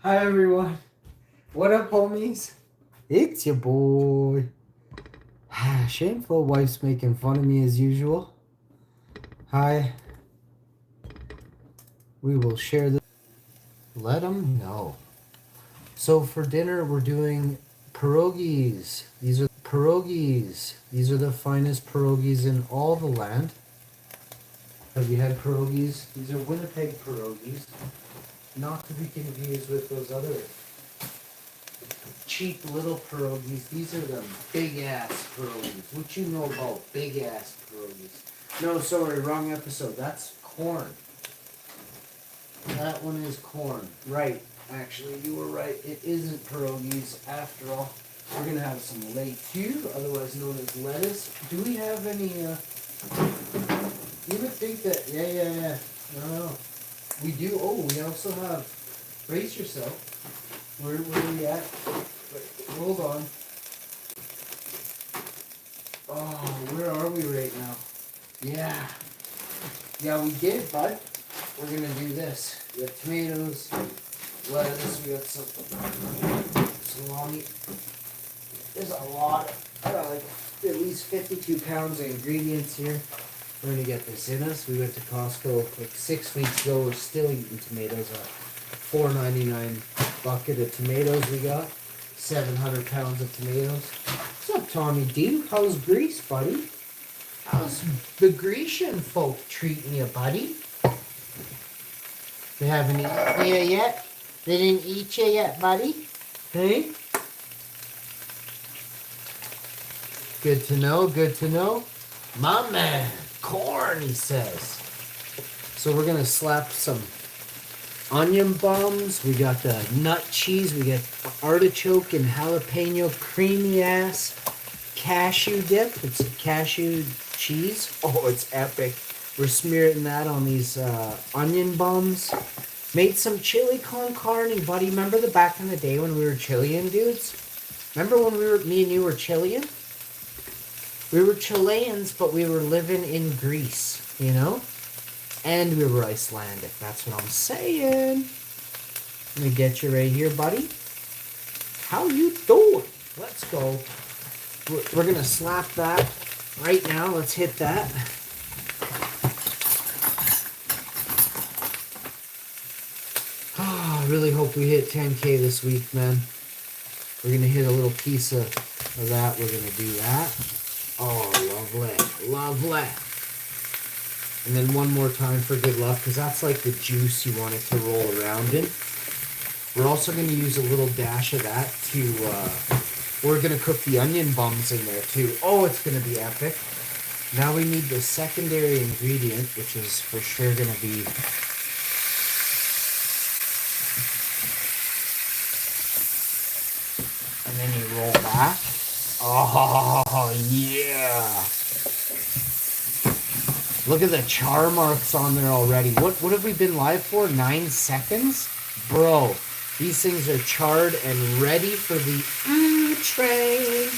Hi everyone. What up, homies? It's your boy. Shameful wife's making fun of me as usual. Hi. We will share this. Let them know. So for dinner we're doing pierogies. These are pierogies. These are the finest pierogies in all the land. Have you had pierogies? These are Winnipeg pierogies. Not to be confused with those other cheap little pierogies. These are the big ass pierogies. What you know about big ass pierogies? No, sorry, wrong episode. That's corn. That one is corn. Right. Actually, you were right. It isn't pierogies after all. We're gonna have some too, otherwise known as lettuce. Do we have any? You would think that? Yeah. No. We do. Oh, we also have. Brace yourself. Where are we at? Wait, hold on. Oh, where are we right now? Yeah, we did, bud. We're gonna do this. We have tomatoes, lettuce. We got some salami. There's a lot. I got like at least 52 pounds of ingredients here. We're gonna get this in us. We went to Costco like 6 weeks ago. We're still eating tomatoes. $4.99 bucket of tomatoes we got. 700 pounds of tomatoes. What's up, Tommy D? How's Greece, buddy? How's the Grecian folk treating you, buddy? They haven't eaten you yet? They didn't eat you yet, buddy? Hey? Good to know, good to know. My man, corn, he says. So we're going to slap some onion bombs. We got the nut cheese. We got artichoke and jalapeno creamy ass cashew dip. It's a cashew cheese. Oh, it's epic. We're smearing that on these onion bombs. Made some chili con carne, buddy. Remember the back in the day when we were Chilean dudes? Remember when me and you were Chilean? We were Chileans, but we were living in Greece, you know? And we were Icelandic. That's what I'm saying. Let me get you right here, buddy. How you doing? Let's go. We're going to slap that right now. Let's hit that. I really hope we hit 10K this week, man. We're going to hit a little piece of that. We're going to do that. Oh, lovely. And then one more time for good luck, because that's like the juice you want it to roll around in. We're also going to use a little dash of that to, we're going to cook the onion buns in there too. Oh, it's going to be epic. Now we need the secondary ingredient, which is for sure going to be and then you roll back. Oh, yeah. Look at the char marks on there already. What have we been live for? 9 seconds? Bro, these things are charred and ready for the train.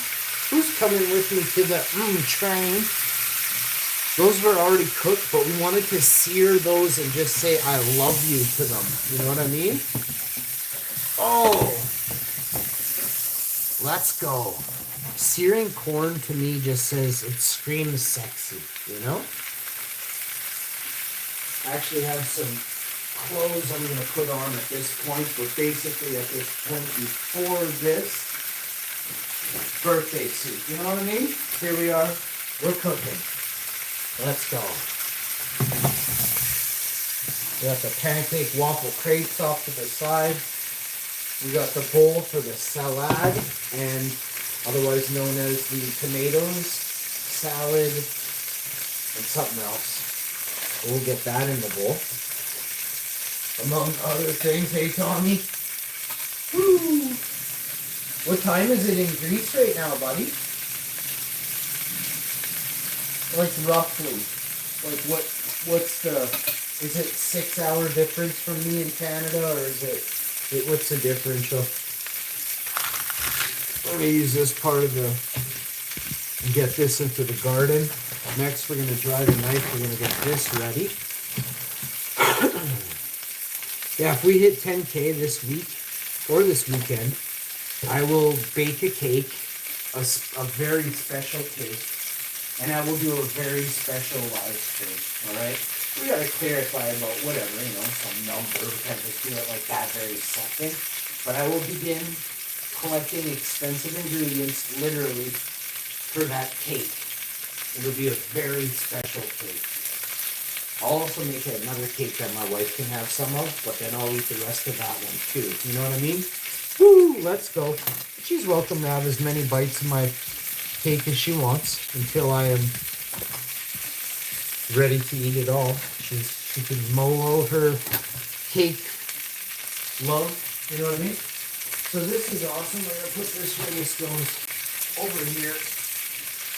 Who's coming with me to the train? Those were already cooked, but we wanted to sear those and just say I love you to them. You know what I mean? Oh, let's go. Searing corn to me just says, it screams sexy, you know? I actually have some clothes I'm going to put on at this point. We're basically at this point before this birthday suit. You know what I mean? Here we are. We're cooking. Let's go. We got the pancake waffle crepes off to the side. We got the bowl for the salad, and otherwise known as the tomatoes, salad, and something else. We'll get that in the bowl. Among other things, hey Tommy? Woo! What time is it in Greece right now, buddy? Like roughly. Like what's the, is it 6 hour difference from me in Canada, or is it, what's the differential? Let me use this part of the, and get this into the garden. Next, we're going to dry the knife. We're going to get this ready. Yeah, if we hit 10K this week, or this weekend, I will bake a cake, a very special cake, and I will do a very special live stream, alright? We gotta clarify about whatever, some number, we can't just do it like that very second. But I will begin collecting expensive ingredients, literally, for that cake. It'll be a very special cake. I'll also make another cake that my wife can have some of, but then I'll eat the rest of that one too. You know what I mean? Woo, let's go. She's welcome to have as many bites of my cake as she wants until I am ready to eat it all. She can mow out her cake love. You know what I mean? So this is awesome. We're gonna put this where this goes over here.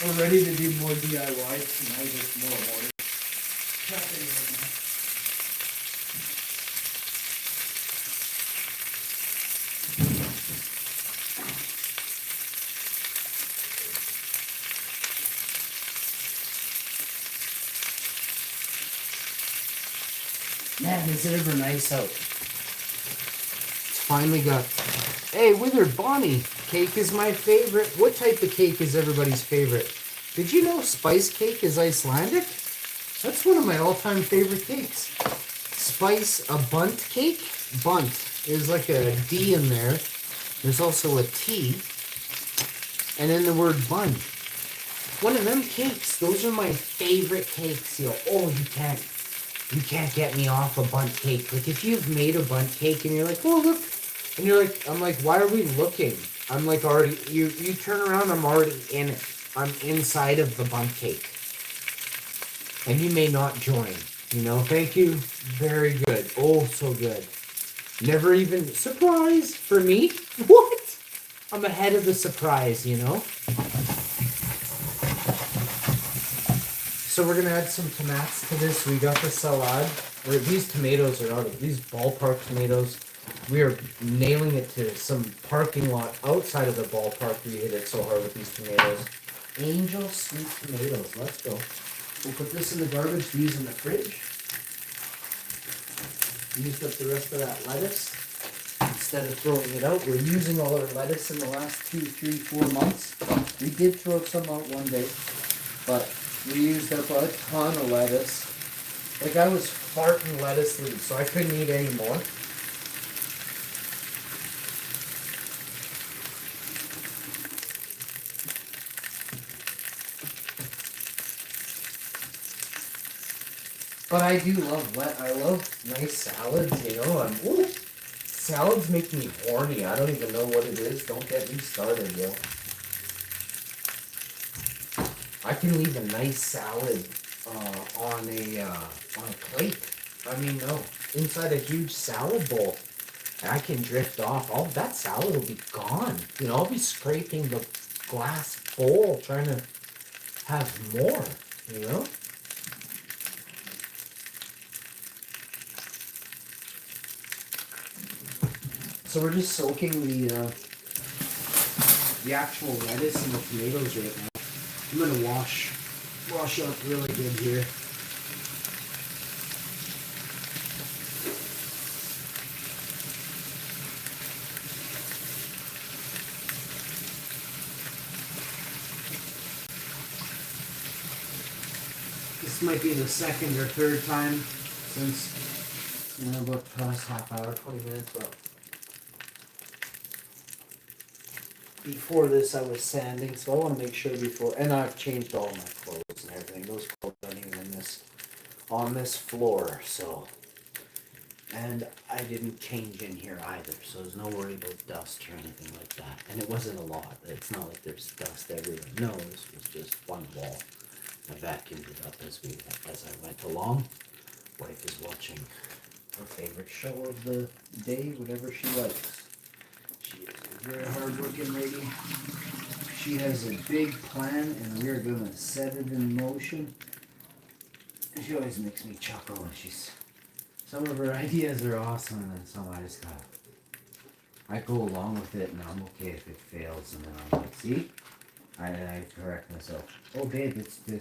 We're ready to do more DIY tonight or tomorrow morning. Chopping right now. Man, is it ever nice out? It's finally got... Hey, Withered Bonnie, cake is my favorite. What type of cake is everybody's favorite? Did you know spice cake is Icelandic? That's one of my all-time favorite cakes. Spice, a bunt cake. Bunt is like a D in there. There's also a T. And then the word bun. One of them cakes. Those are my favorite cakes. You can't get me off a bundt cake. Like, if you've made a bundt cake and you're like, oh, look. And you're like, I'm like, why are we looking? I'm like already, you turn around, I'm already in it. I'm inside of the bundt cake. And you may not join, Thank you. Very good. Oh, so good. Never even, surprise for me? What? I'm ahead of the surprise, So we're going to add some tomatoes to this. We got the salad. These tomatoes are these ballpark tomatoes. We are nailing it to some parking lot outside of the ballpark. We hit it so hard with these tomatoes. Angel sweet tomatoes. Let's go. We'll put this in the garbage. These in the fridge. Used up the rest of that lettuce. Instead of throwing it out, we're using all our lettuce in the last 2, 3, 4 months. We did throw some out one day, but we used up a ton of lettuce. Like, I was farting lettuce leaves, so I couldn't eat any more. But I do love I love nice salads, Salads make me horny. I don't even know what it is. Don't get me started, yo. I can leave a nice salad on a plate. Inside a huge salad bowl. And I can drift off. That salad will be gone. I'll be scraping the glass bowl trying to have more, So we're just soaking the actual lettuce and the tomatoes right now. I'm gonna wash up really good here. This might be the second or third time since about the past half hour, 20 minutes, but before this I was sanding, so I want to make sure before, and I've changed all my clothes and everything. Those clothes aren't even on this floor, so, and I didn't change in here either, so there's no worry about dust or anything like that. And it wasn't a lot. It's not like there's dust everywhere. No, this was just one wall. I vacuumed it up as I went along. Wife is watching her favorite show of the day, whatever she likes. She is a very hard-working lady. She has a big plan, and we're going to set it in motion. And she always makes me chuckle, and some of her ideas are awesome, and then some I go along with it, and I'm okay if it fails, and then I'm like, see? I correct myself. Oh, babe, we're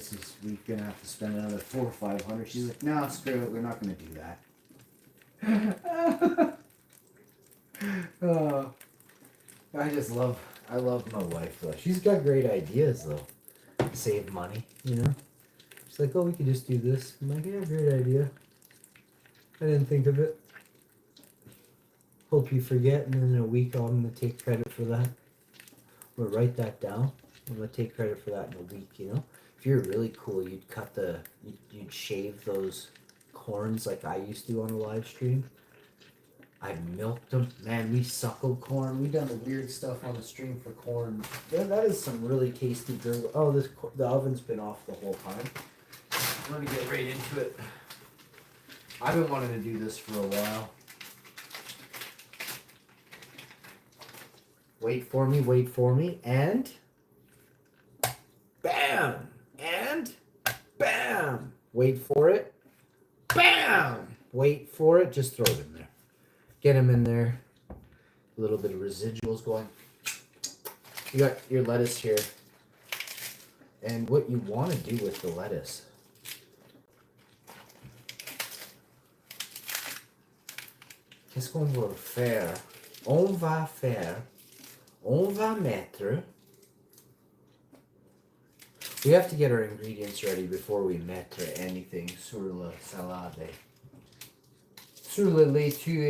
going to have to spend another $400 or $500. She's like, no, screw it, we're not going to do that. I love my wife though. She's got great ideas though. Save money, you know? She's like, oh, we could just do this. I'm like, yeah, great idea. I didn't think of it. Hope you forget, and then in a week I'm gonna take credit for that. I'm gonna write that down. I'm gonna take credit for that in a week, you know? If you're really cool, you'd shave those corns like I used to on a live stream. I milked them. Man, we suckled corn. We done the weird stuff on the stream for corn. Yeah, that is some really tasty gurgle. Oh, the oven's been off the whole time. I'm gonna get right into it. I've been wanting to do this for a while. Wait for me, and bam! And bam! Wait for it. Bam! Wait for it. Just throw it in there. Get them in there. A little bit of residuals going. You got your lettuce here. And what you want to do with the lettuce. Qu'est-ce qu'on va faire? On va mettre. We have to get our ingredients ready before we mettre anything sur la salade. Sur le laitue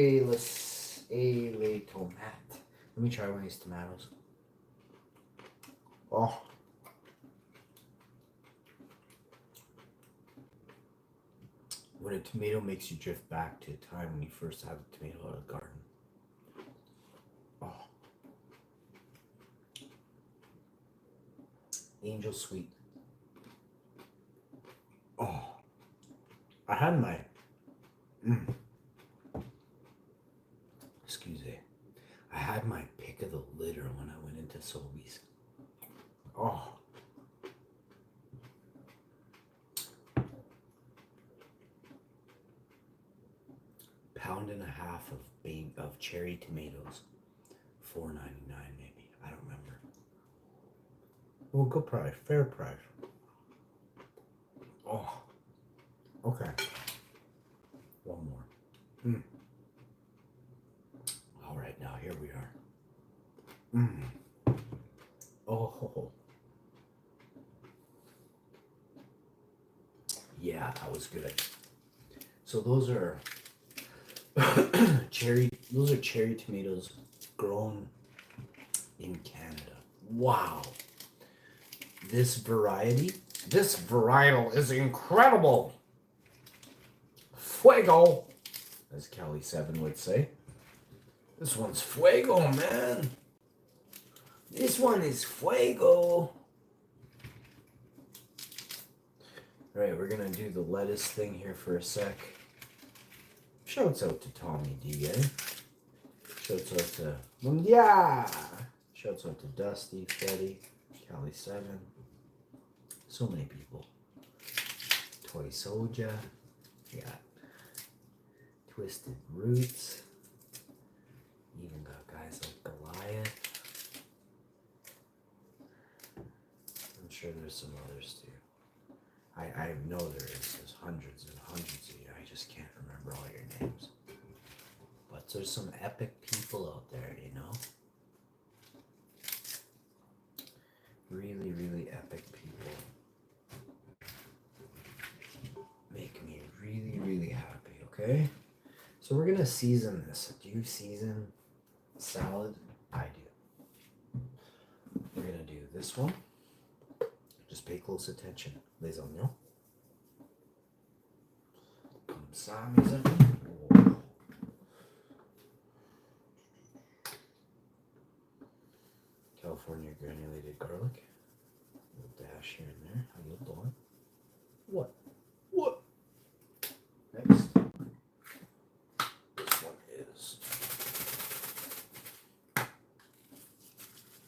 et les tomates. Let me try one of these tomatoes. Oh. When a tomato makes you drift back to a time when you first had a tomato out of the garden. Oh. Angel sweet. Oh. I had my... Excuse me. I had my pick of the litter when I went into Sobeys. Oh. Pound and a half of cherry tomatoes. $4.99 maybe. I don't remember. Well, good price. Fair price. Oh. Okay. One more. All right, now here we are. Oh. Yeah, that was good. So those are those are cherry tomatoes grown in Canada. Wow. This varietal is incredible. Fuego, as Kelly 7 would say. This one's fuego, man. This one is fuego. Alright, we're gonna do the lettuce thing here for a sec. Shouts out to Tommy D, eh? Shouts out to Shouts out to Dusty, Freddy, Kelly 7. So many people. Toy Soja. We got Twisted Roots. Even got guys like Goliath. I'm sure there's some others too. I know there's hundreds and hundreds of you. I just can't remember all your names. But there's some epic people out there, you know? Really, really epic people. Make me really, really happy, okay? So we're gonna season this. Do you season salad? I do. We're gonna do this one. Just pay close attention, les oignons. Comme ça, mes amis. Oh. California granulated garlic. A little dash here and there. How you doing? What? Next. This one is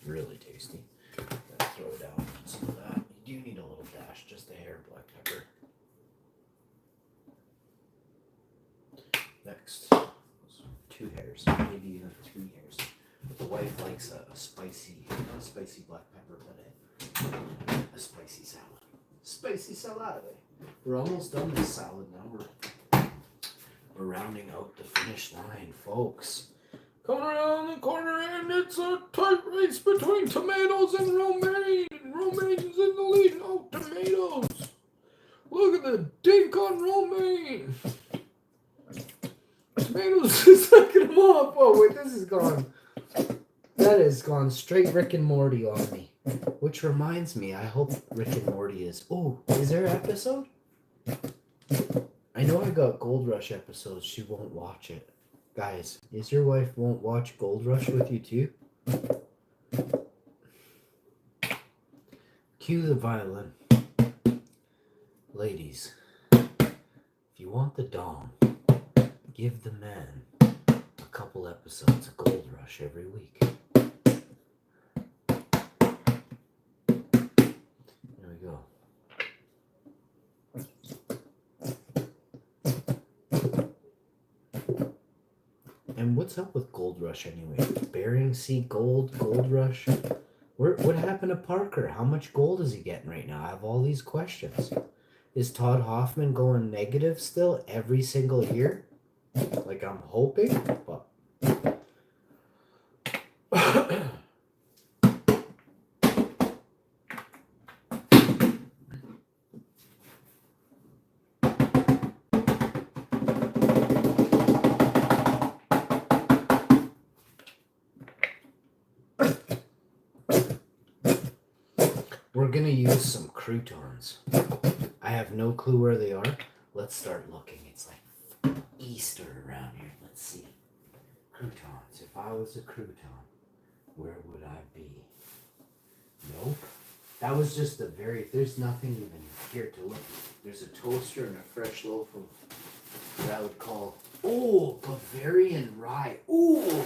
really tasty. Gonna throw down some of that. You do need a little dash, just a hair of black pepper. Next, 2 hairs, maybe even 3 hairs. But the wife likes a spicy, not a spicy black pepper, but a spicy salad. Spicy salad. We're almost done this salad now. We're rounding out the finish line, folks. Coming around the corner, and it's a tight race between tomatoes and romaine. Romaine's in the lead. Oh, tomatoes! Look at the dink on romaine. Tomatoes is sucking them off. Oh wait, this is gone. That has gone straight Rick and Morty on me. Which reminds me, I hope Rick and Morty is. Oh, is there an episode? I know I got Gold Rush episodes. She won't watch it. Guys, is your wife won't watch Gold Rush with you too? Cue the violin. Ladies, if you want the dong, give the man a couple episodes of Gold Rush every week. There we go. And what's up with Gold Rush anyway? Bering Sea Gold, Gold Rush. What happened to Parker? How much gold is he getting right now? I have all these questions. Is Todd Hoffman going negative still every single year? Like I'm hoping, but we're gonna use some croutons. I have no clue where they are. Let's start looking. It's like Easter around here. Let's see. Croutons. If I was a crouton, where would I be? Nope. That was just a very. There's nothing even here to look. There's a toaster and a fresh loaf of what I would call. Oh, Bavarian rye. Ooh.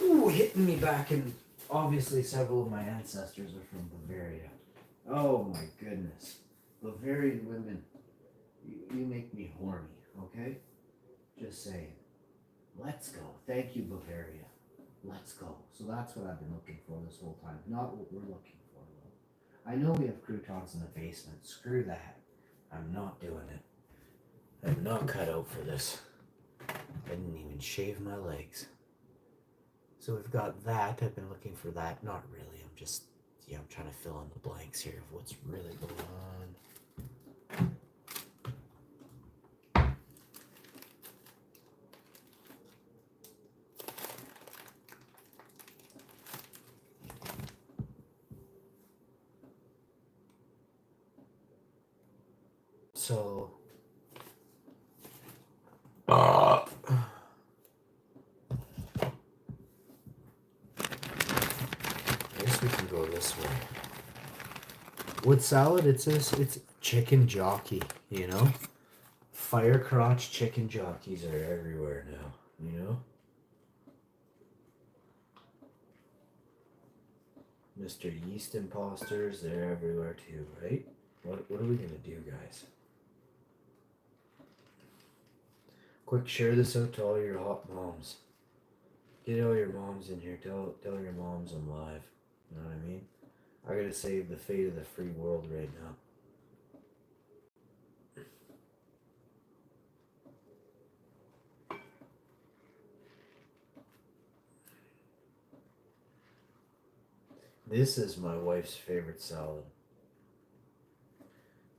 Ooh, hitting me back. And obviously, several of my ancestors are from Bavaria. Oh my goodness. Bavarian women. You make me horny, okay? Just saying. Let's go. Thank you, Bavaria. Let's go. So that's what I've been looking for this whole time. Not what we're looking for, though. I know we have croutons in the basement. Screw that. I'm not doing it. I'm not cut out for this. I didn't even shave my legs. So we've got that. I've been looking for that. Not really. I'm just, I'm trying to fill in the blanks here of what's really going on. So, I guess we can go this way. With salad, it's chicken jockey, you know? Fire crotch chicken jockeys are everywhere now, you know? Mr. Yeast imposters, they're everywhere too, right? What are we gonna do, guys? Quick, share this out to all your hot moms. Get all your moms in here. Tell your moms I'm live. You know what I mean? I gotta save the fate of the free world right now. This is my wife's favorite salad.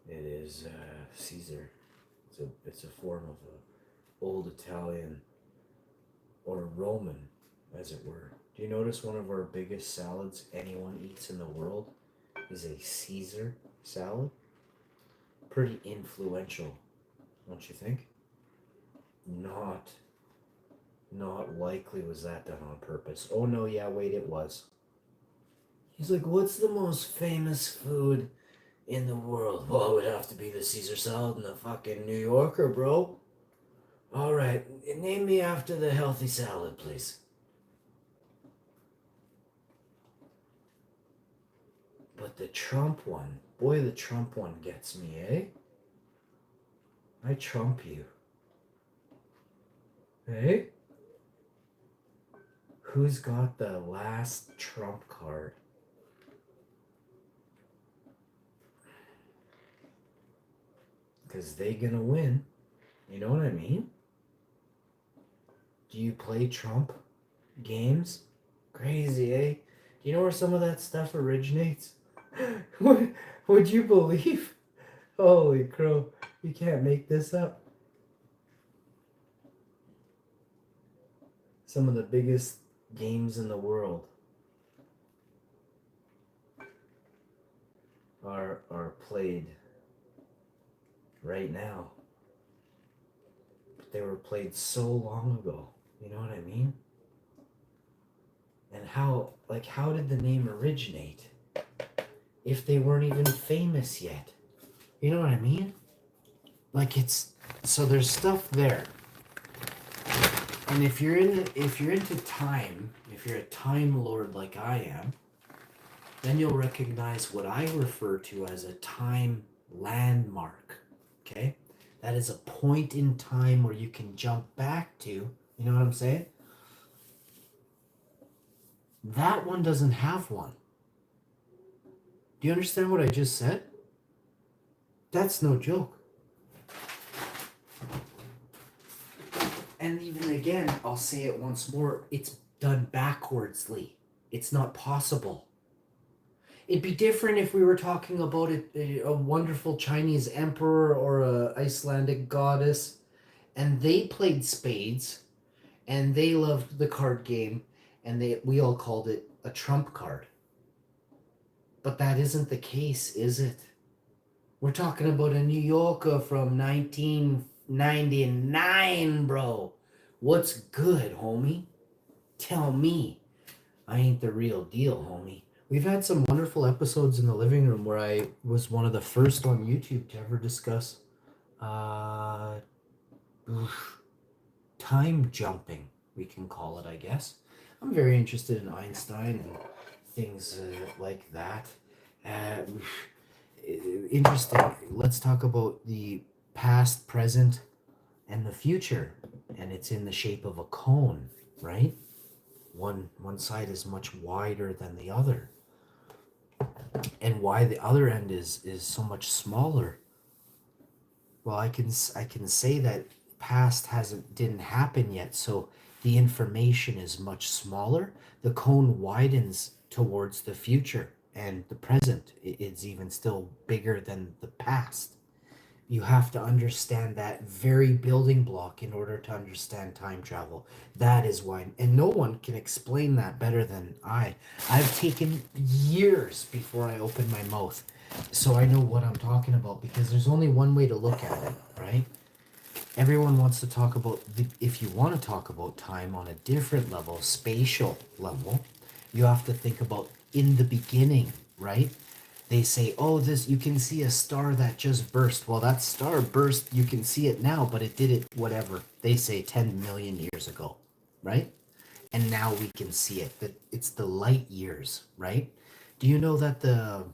It is Caesar. It's a form of a old Italian or Roman, as it were. Do you notice one of our biggest salads anyone eats in the world is a Caesar salad? Pretty influential, don't you think? Not likely was that done on purpose. Oh no, yeah, wait, it was. He's like, what's the most famous food in the world? Well, it would have to be the Caesar salad in the fucking New Yorker, bro. All right, name me after the healthy salad, please. But the Trump one, boy, the Trump one gets me, eh? I trump you. Hey? Who's got the last Trump card? Because they gonna win. You know what I mean? Do Do you play Trump games? Crazy, eh? Do you know where some of that stuff originates? Would you believe? Holy crow. You can't make this up. Some of the biggest games in the world are played right now. But they were played so long ago. You know what I mean? And how did the name originate if they weren't even famous yet? You know what I mean? Like so there's stuff there. And if you're into time, if you're a time lord like I am, then you'll recognize what I refer to as a time landmark. Okay? That is a point in time where you can jump back to. You know what I'm saying? That one doesn't have one. Do you understand what I just said? That's no joke. And even again, I'll say it once more, it's done backwardsly. It's not possible. It'd be different if we were talking about a wonderful Chinese emperor or a Icelandic goddess, and they played spades, and they loved the card game, and we all called it a trump card. But that isn't the case, is it? We're talking about a New Yorker from 1999, bro. What's good, homie? Tell me. I ain't the real deal, homie. We've had some wonderful episodes in the living room where I was one of the first on YouTube to ever discuss time jumping, we can call it, I guess. I'm very interested in Einstein and things like that. Interesting. Let's talk about the past, present, and the future. And it's in the shape of a cone, right? One side is much wider than the other. And why the other end is so much smaller? Well, I can say that past didn't happen yet, so the information is much smaller. The cone widens towards the future, and the present is even still bigger than the past. You have to understand that very building block in order to understand time travel. That is why, and no one can explain that better than I. I've taken years before I open my mouth, so I know what I'm talking about, because there's only one way to look at it, right? Everyone wants to talk about, if you want to talk about time on a different level, spatial level, you have to think about in the beginning, right? They say, oh, you can see a star that just burst. Well, that star burst, you can see it now, but it did it, whatever, they say 10 million years ago, right? And now we can see it. That it's the light years, right? Do you know that the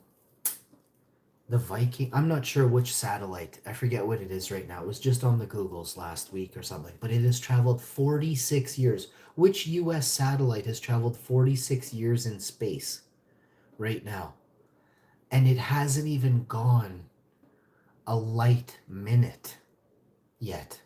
Viking, I'm not sure which satellite, I forget what it is right now. It was just on the Googles last week or something, but it has traveled 46 years. Which US satellite has traveled 46 years in space right now? And it hasn't even gone a light minute yet.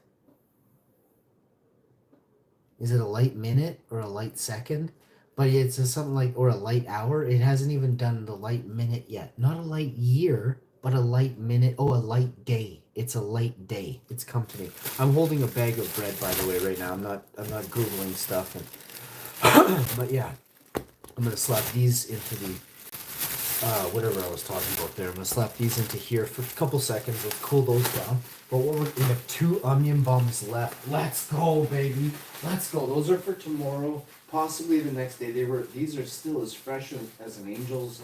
Is it a light minute or a light second? But it's something like, or a light hour. It hasn't even done the light minute yet. Not a light year, but a light minute. Oh, a light day. It's a light day. It's come to me. I'm holding a bag of bread, by the way, right now. I'm not Googling stuff. But yeah, I'm going to slap these into the whatever I was talking about there. I'm going to slap these into here for a couple seconds. Let's cool those down. But we have 2 onion bombs left. Let's go, baby. Let's go. Those are for tomorrow, possibly the next day. These are still as fresh as an angel's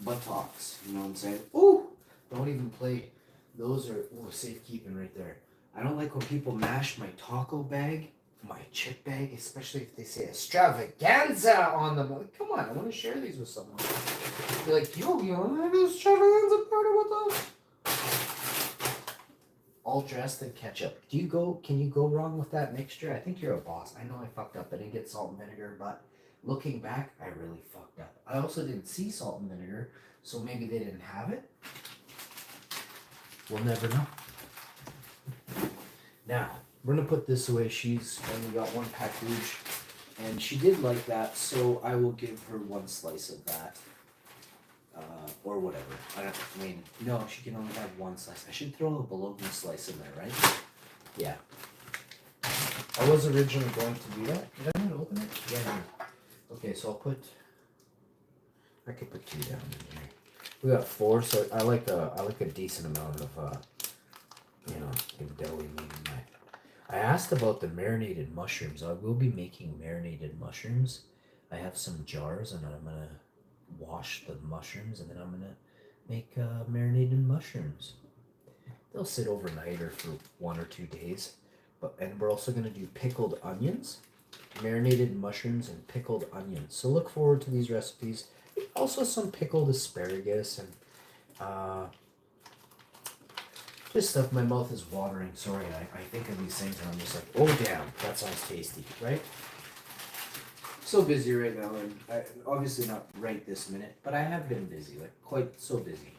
buttocks. You know what I'm saying? Ooh! Don't even play. Those are safekeeping right there. I don't like when people mash my taco bag, my chip bag, especially if they say extravaganza on them. Like, come on, I want to share these with someone. Be like, yo, you want to have an extravaganza party with us? All dressed in ketchup. Can you go wrong with that mixture? I think you're a boss. I know I fucked up. I didn't get salt and vinegar, but looking back, I really fucked up. I also didn't see salt and vinegar, so maybe they didn't have it. We'll never know. Now, We're gonna put this away. She's only got one package, and she did like that, so I will give her one slice of that, or whatever. I mean, no, she can only have one slice. I should throw a bologna slice in there, right? Yeah. I was originally going to do that. Did I not open it? Yeah. I did. Okay, so I could put 2 down in here. We got 4, so I like a decent amount of deli meat in my. I asked about the marinated mushrooms. I will be making marinated mushrooms. I have some jars, and I'm gonna wash the mushrooms, and then I'm gonna make marinated mushrooms. They'll sit overnight or for 1 or 2 days. And we're also gonna do pickled onions, marinated mushrooms, and pickled onions. So look forward to these recipes. Also some pickled asparagus and just stuff. My mouth is watering. Sorry, I think of these things and I'm just like, oh damn, that sounds tasty, right? So busy right now, and obviously not right this minute, but I have been busy, like quite so busy.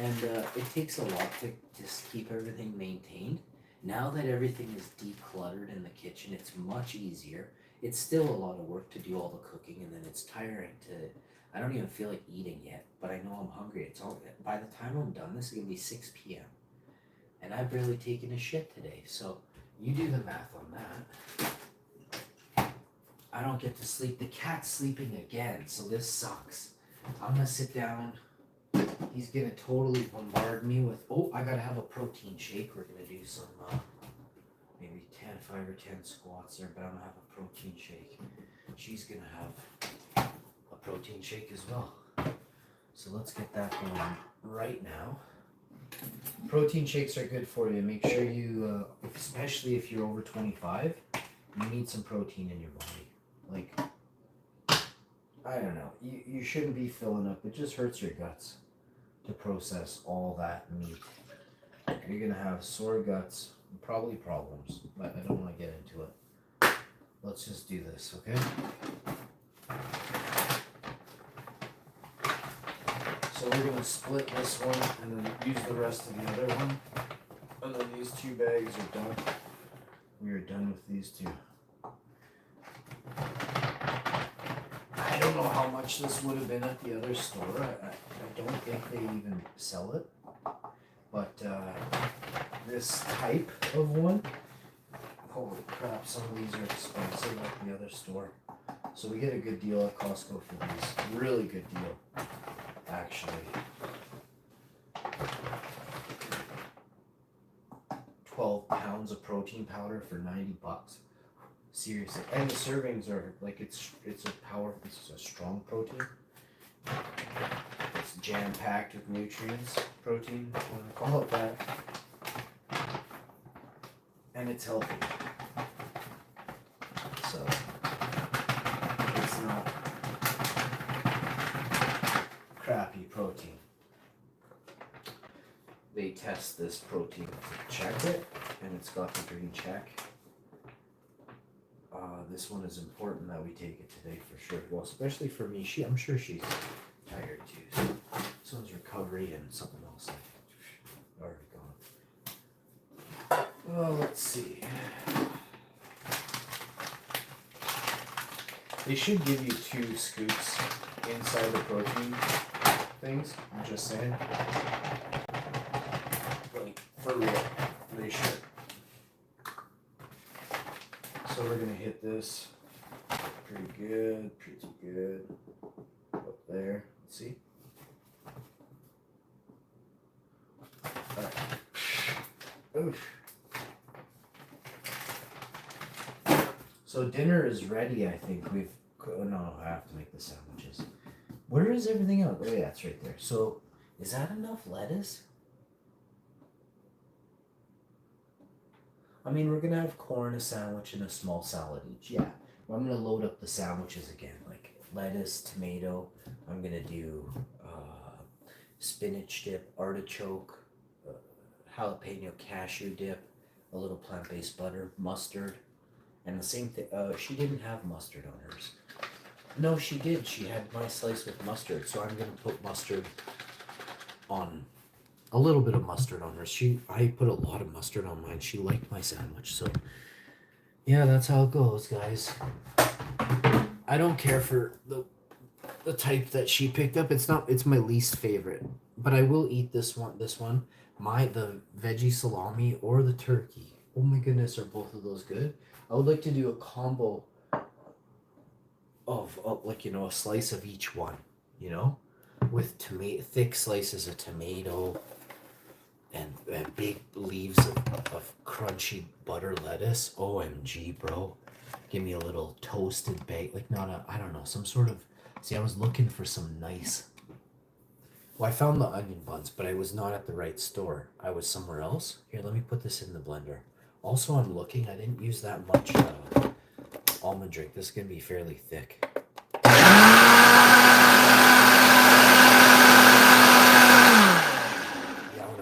And it takes a lot to just keep everything maintained. Now that everything is decluttered in the kitchen, it's much easier. It's still a lot of work to do all the cooking, and then it's tiring to. I don't even feel like eating yet, but I know I'm hungry. It's all. By the time I'm done, this is gonna be 6 p.m. and I've barely taken a shit today. So you do the math on that. I don't get to sleep. The cat's sleeping again, so this sucks. I'm gonna sit down. He's gonna totally bombard me with, oh, I gotta have a protein shake. We're gonna do some, maybe 5 or 10 squats there, but I'm gonna have a protein shake. She's gonna have a protein shake as well. So let's get that going right now. Protein shakes are good for you. Make sure you, especially if you're over 25, you need some protein in your body. Like, I don't know, you shouldn't be filling up. It just hurts your guts to process all that meat. You're gonna have sore guts, probably problems, but I don't want to get into it. Let's just do this, okay? So we're gonna split this one and then use the rest of the other one. And then these 2 bags are done. We are done with these 2. I don't know how much this would have been at the other store. I don't think they even sell it. But this type of one, holy crap, some of these are expensive at the other store. So we get a good deal at Costco for these. Really good deal, actually. 12 pounds of protein powder for $90. Seriously, and the servings are like it's a strong protein. It's jam packed with nutrients, protein, if you want to call it that, and it's healthy. So it's not crappy protein. They test this protein to check it, and it's got the green check. This one is important that we take it today for sure. Well, especially for me. I'm sure she's tired too. So this one's recovery and something else already gone. Well, let's see. They should give you 2 scoops inside the protein things. I'm just saying. Like, for real. They should. So we're gonna hit this pretty good up there. Let's see. All right. Oof. So dinner is ready. I think no, I have to make the sandwiches. Where is everything else? Oh yeah, it's right there. So is that enough lettuce? I mean, we're gonna have corn, a sandwich, and a small salad each. Yeah. Well, I'm gonna load up the sandwiches again, like lettuce, tomato. I'm gonna do spinach dip, artichoke, jalapeno cashew dip, a little plant-based butter, mustard, and the same thing. She didn't have mustard on hers. No, she did. She had my slice with mustard, so I'm gonna put mustard on A little bit of mustard on her. I put a lot of mustard on mine. She liked my sandwich, so yeah, that's how it goes, guys. I don't care for the type that she picked up. It's my least favorite, but I will eat this one. The veggie salami or the turkey. Oh my goodness, are both of those good? I would like to do a combo of like, a slice of each one, with thick slices of tomato and big leaves of crunchy butter lettuce. OMG, bro. Give me a little toasted bake, like I don't know, some sort of, see, I was looking for some nice, well, I found the onion buns, but I was not at the right store. I was somewhere else. Here, let me put this in the blender. Also, I'm looking, I didn't use that much almond drink. This is going to be fairly thick.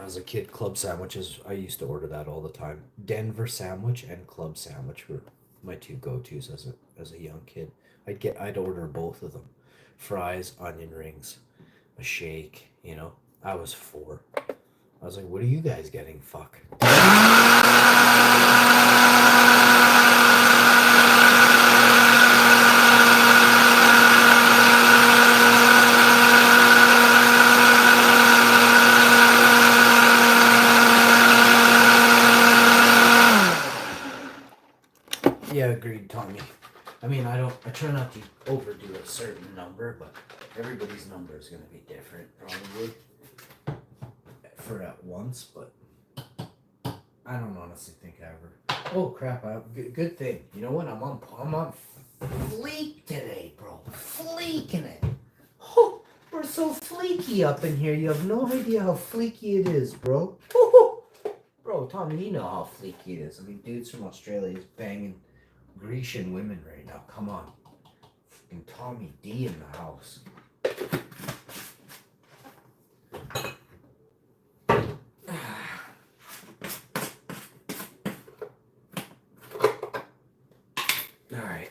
As a kid, club sandwiches, I used to order that all the time. Denver sandwich and club sandwich were my two go-tos as a young kid. I'd order both of them. Fries, onion rings, a shake, I was 4. I was like, what are you guys getting? Fuck. Yeah, agreed, Tommy. I mean, I try not to overdo a certain number, but everybody's number is going to be different, probably, for at once, but I don't honestly think I ever. Oh, crap, good thing. You know what? I'm on fleek today, bro. Fleeking it. Oh, we're so fleeky up in here. You have no idea how fleeky it is, bro. Oh, bro, Tommy, you know how fleeky it is. I mean, dudes from Australia is banging Grecian women right now. Come on. Fucking Tommy D in the house. All right.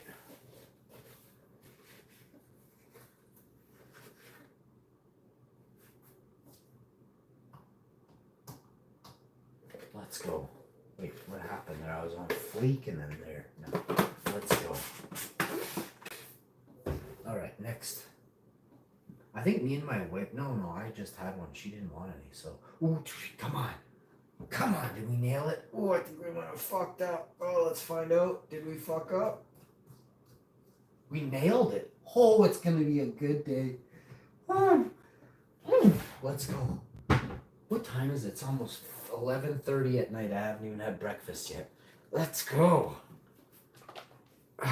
Let's go. Wait, what happened there? I was on fleek and then there. No, let's go. All right, next. I think me and my wife. No, I just had one. She didn't want any, so. Ooh, come on. Come on, did we nail it? Oh, I think we might have fucked up. Oh, let's find out. Did we fuck up? We nailed it. Oh, it's gonna be a good day. Let's go. What time is it? It's almost 11:30 at night. I haven't even had breakfast yet. Let's go. I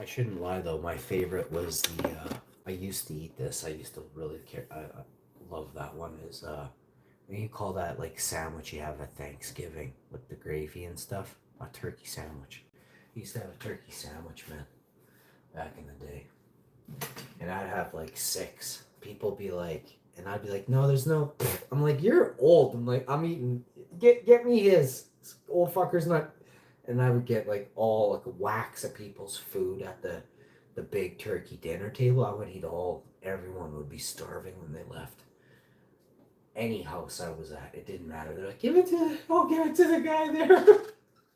shouldn't lie though. My favorite was I used to eat this. I used to really care. I love that one. Is you call that like sandwich you have at Thanksgiving with the gravy and stuff? A turkey sandwich. I used to have a turkey sandwich, man, back in the day. And I'd have like 6. People be like, and I'd be like, no, there's no. I'm like, you're old. I'm like, I'm eating. Get me his. This old fucker's not. And I would get like all like whacks of people's food at the big turkey dinner table. I would eat all. Everyone would be starving when they left. Any house I was at, it didn't matter. They're like, give it to the guy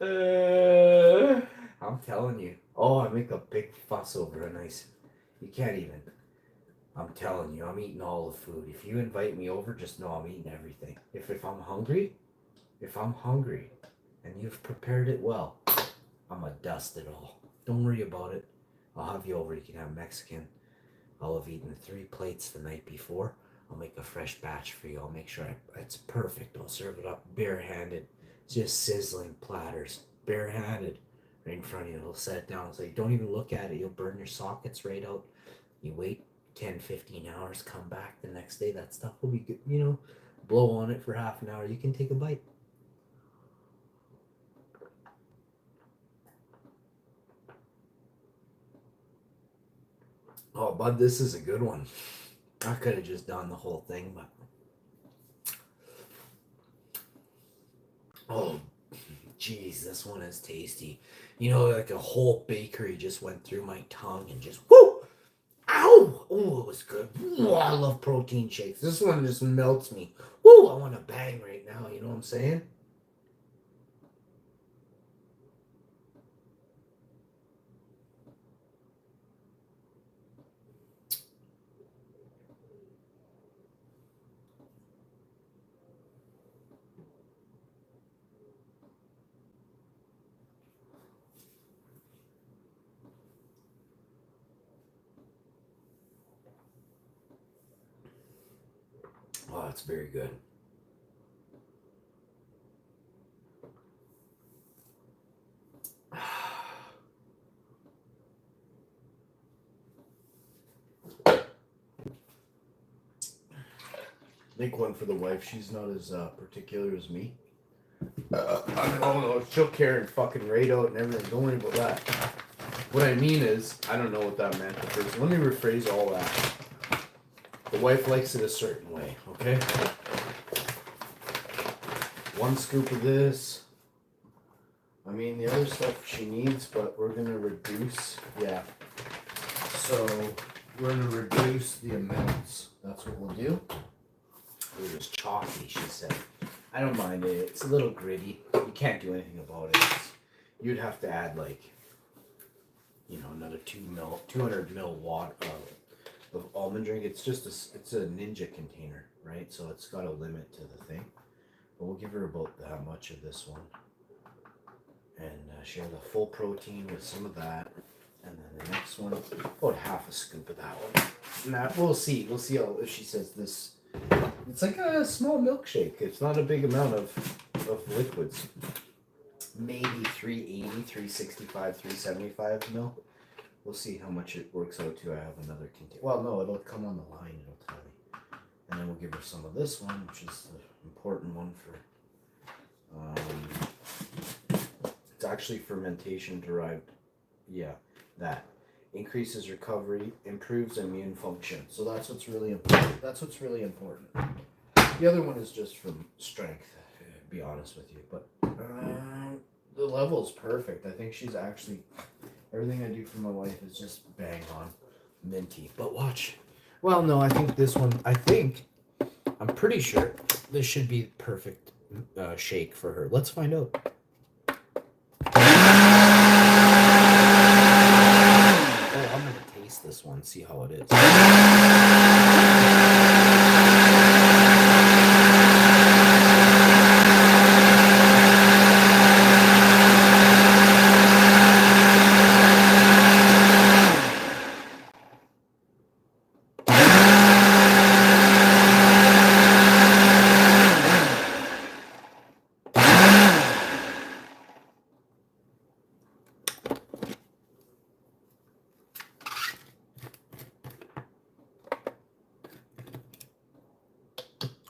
there. I'm telling you. Oh, I make a big fuss over a nice. You can't even. I'm telling you, I'm eating all the food. If you invite me over, just know I'm eating everything. If I'm hungry, and you've prepared it well, I'm gonna dust it all. Don't worry about it. I'll have you over. You can have Mexican. I'll have eaten 3 plates the night before. I'll make a fresh batch for you. I'll make sure it's perfect. I'll serve it up barehanded. Just sizzling platters. Barehanded. Right in front of you. It'll set it down. It's like, don't even look at it. You'll burn your sockets right out. You wait 10, 15 hours. Come back the next day. That stuff will be good. Blow on it for half an hour. You can take a bite. Oh, bud, this is a good one. I could have just done the whole thing, but Oh, jeez, this one is tasty. You know, like a whole bakery just went through my tongue and just whoo! Ow! Oh, it was good. Ooh, I love protein shakes. This one just melts me. Woo! I want to bang right now. You know what I'm saying? Oh, that's very good. Make one for the wife. She's not as particular as me. I don't know. She'll carry and fucking raid out and everything. Don't worry about that. What I mean is, I don't know what that meant at first. Let me rephrase all that. The wife likes it a certain way, okay? 1 scoop of this. I mean, the other stuff she needs, but we're going to reduce. Yeah. So, we're going to reduce the amounts. That's what we'll do. It was chalky, she said. I don't mind it. It's a little gritty. You can't do anything about it. You'd have to add, like, you know, another 200 ml water of almond drink. It's just it's a Ninja container, right? So it's got a limit to the thing. But we'll give her about that much of this one. And share the full protein with some of that. And then the next one, about half a scoop of that one. And that, we'll see. We'll see how, if she says this. It's like a small milkshake. It's not a big amount of liquids. Maybe 380, 365, 375 mil. We'll see how much it works out to. I have another container. Well, no, it'll come on the line. It'll tell me. And then we'll give her some of this one, which is the important one for... it's actually fermentation derived. Yeah, that. Increases recovery, improves immune function. So that's what's really important. That's what's really important. The other one is just from strength, to be honest with you. But the level's perfect. I think she's actually... Everything I do for my wife is just bang on minty. But watch. Well, no, I think this one... I'm pretty sure this should be perfect shake for her. Let's find out. Oh, I'm going to taste this one, see how it is.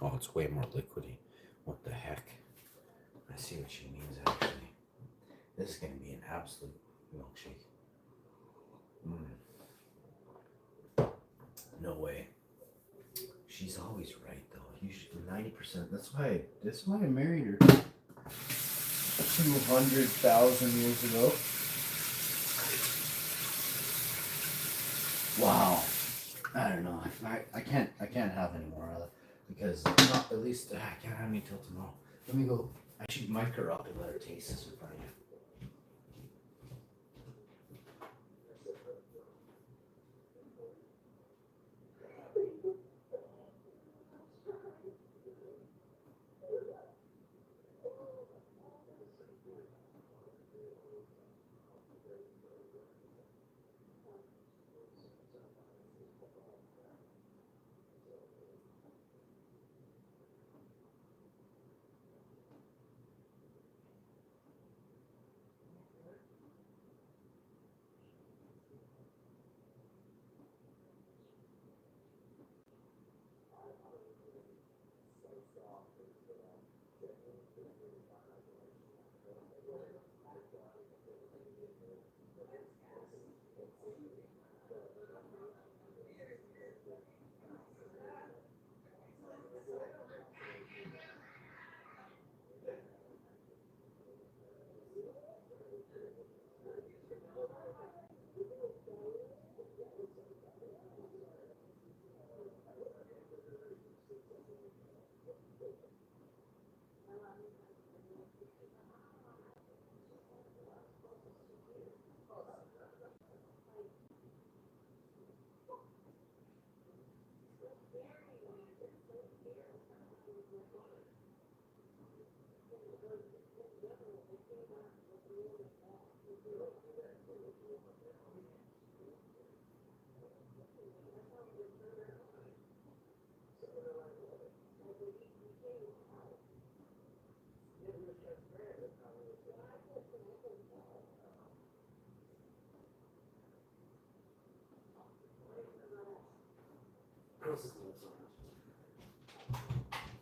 Oh, it's way more liquidy. What the heck? I see what she means, actually. This is going to be an absolute milkshake. No way. She's always right, though. Usually 90%. That's why I married her 200,000 years ago. Wow. I don't know. I can't have any more of it. Because not, at least I can't have any till tomorrow. Let me go. I should mic her up and let her taste this in front of you.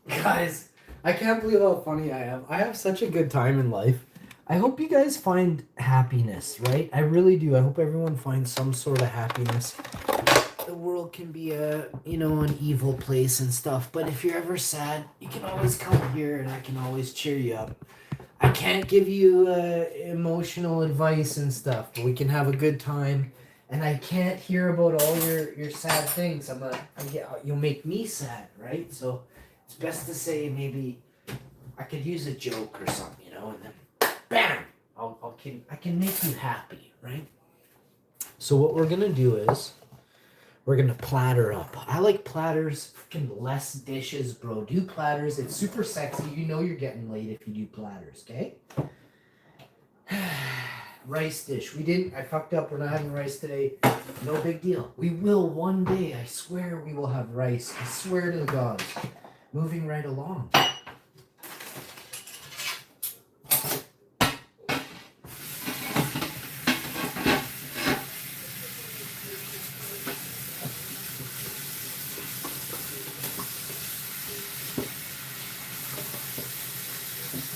Guys, I can't believe how funny I am. I have such a good time in life. I hope you guys find happiness, right? I really do. I hope everyone finds some sort of happiness. The world can be an evil place and stuff, but if you're ever sad, you can always come here and I can always cheer you up. I can't give you emotional advice and stuff, but we can have a good time. And I can't hear about all your sad things. You'll make me sad, right? So it's best to say maybe I could use a joke or something, and then bam, I can make you happy, right? So what we're gonna do is we're gonna platter up. I like platters, freaking less dishes, bro. Do platters. It's super sexy. You know you're getting laid if you do platters, okay? Rice dish. I fucked up. We're not having rice today. No big deal. We will one day. I swear we will have rice. I swear to the gods. Moving right along.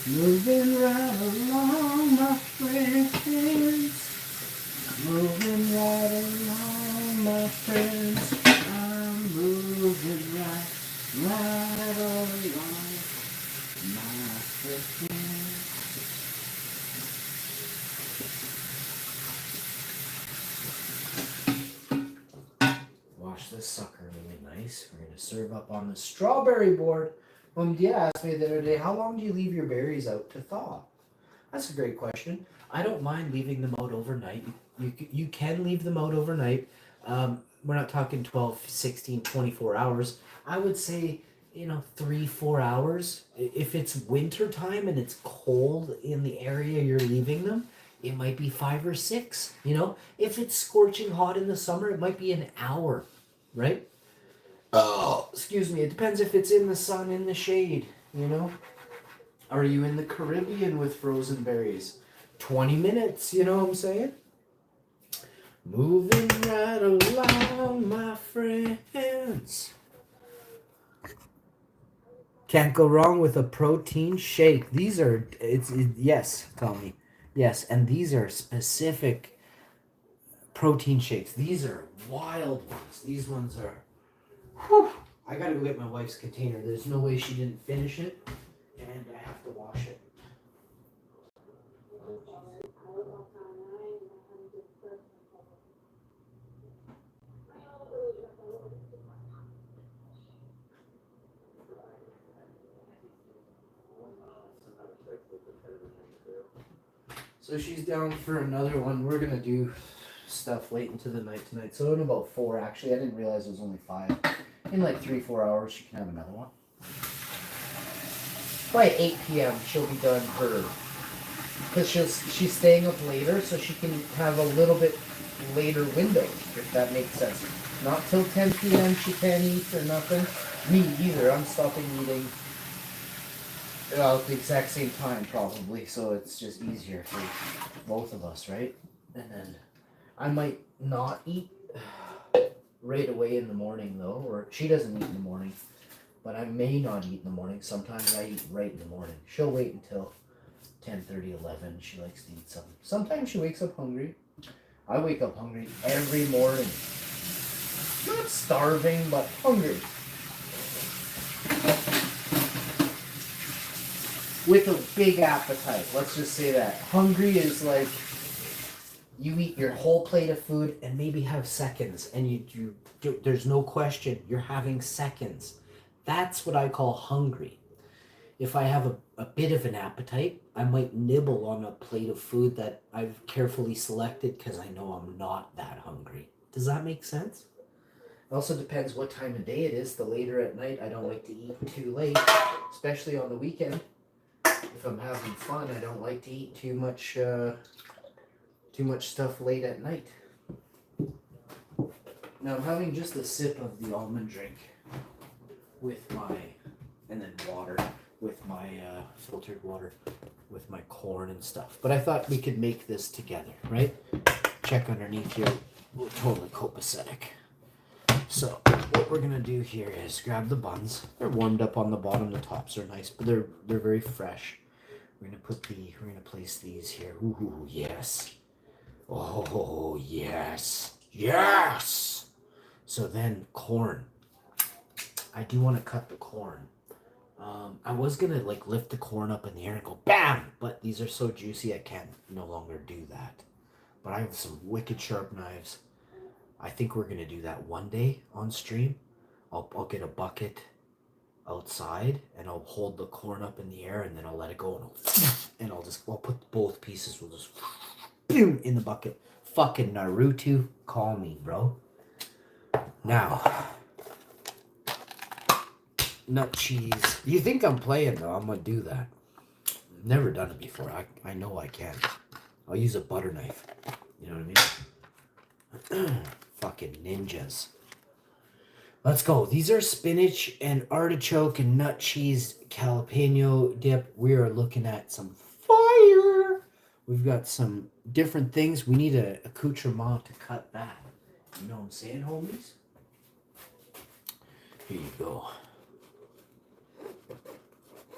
Moving right along, my friends. Moving right along, my friends. I'm moving right along, my friends. Wash this sucker really nice. We're gonna serve up on the strawberry board. Mom did ask me the other day, how long do you leave your berries out to thaw? That's a great question. I don't mind leaving them out overnight. You can leave them out overnight. We're not talking 12, 16, 24 hours. I would say, 3-4 hours. If it's winter time and it's cold in the area you're leaving them, it might be 5 or 6. If it's scorching hot in the summer, it might be an hour, right? Oh, excuse me. It depends if it's in the sun, in the shade, Are you in the Caribbean with frozen berries? 20 minutes, you know what I'm saying? Moving right along, my friends. Can't go wrong with a protein shake. Yes, Tommy. Yes, and these are specific protein shakes. These are wild ones. These ones are... Whew. I gotta go get my wife's container. There's no way she didn't finish it, and I have to wash it. So she's down for another one. We're gonna do stuff late into the night tonight. So in about 4, actually. I didn't realize it was only 5. In like 3-4 hours, she can have another one. By 8 p.m., she'll be done her. Because she's staying up later, so she can have a little bit later window, if that makes sense. Not till 10 p.m. she can't eat or nothing. Me either. I'm stopping eating at the exact same time, probably, so it's just easier for both of us, right? And then I might not eat right away in the morning, though, or she doesn't eat in the morning, but I may not eat in the morning. Sometimes I eat right in the morning. She'll wait until 10:30, 11. She likes to eat something. Sometimes she wakes up hungry. I wake up hungry every morning. Not starving, but hungry. With a big appetite. Let's just say that. Hungry is like you eat your whole plate of food and maybe have seconds, and there's no question you're having seconds. That's what I call hungry. If I have a bit of an appetite, I might nibble on a plate of food that I've carefully selected because I know I'm not that hungry. Does that make sense? It also depends what time of day it is. The later at night, I don't like to eat too late, especially on the weekend. If I'm having fun, I don't like to eat too much stuff late at night. Now I'm having just a sip of the almond drink and then water with my filtered water with my corn and stuff. But I thought we could make this together, right? Check underneath here. We're totally copacetic. So what we're gonna do here is grab the buns. They're warmed up on the bottom. The tops are nice, but they're very fresh. We're gonna place these here. Ooh, yes. Oh, yes. Yes. So then corn. I do want to cut the corn. I was gonna like lift the corn up in the air and go bam, but these are so juicy I can't no longer do that. But I have some wicked sharp knives. I think we're gonna do that one day on stream. I'll get a bucket outside and I'll hold the corn up in the air and then I'll let it go and I'll put both pieces. We'll just boom in the bucket. Fucking Naruto, call me, bro. Now. Nut cheese. You think I'm playing though? I'm gonna do that. Never done it before. I know I can. I'll use a butter knife. You know what I mean? Fucking ninjas. Let's go. These are spinach and artichoke and nut cheese jalapeno dip. We are looking at some fire. We've got some different things. We need a accoutrement to cut that. You know what I'm saying, homies? Here you go.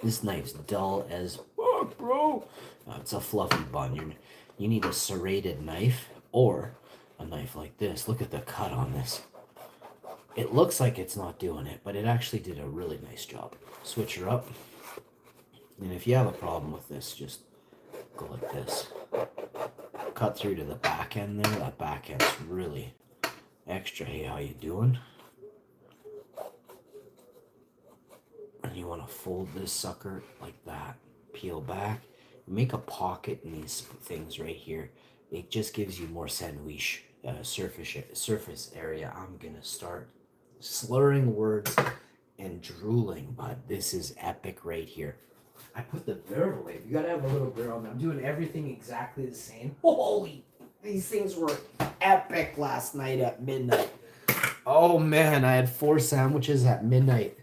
This knife's dull as fuck, bro. It's a fluffy bun. You need a serrated knife or a knife like this. Look at the cut on this. It looks like it's not doing it, but it actually did a really nice job. Switch her up. And if you have a problem with this, just go like this. Cut through to the back end there. That back end's really extra. Hey, how you doing? And you want to fold this sucker like that. Peel back. Make a pocket in these things right here. It just gives you more sandwich surface area. I'm gonna start slurring words and drooling, but this is epic right here. I put the barrel away. You gotta have a little barrel. I'm doing everything exactly the same. Holy, these things were epic last night at midnight. Oh man, I had 4 sandwiches at midnight.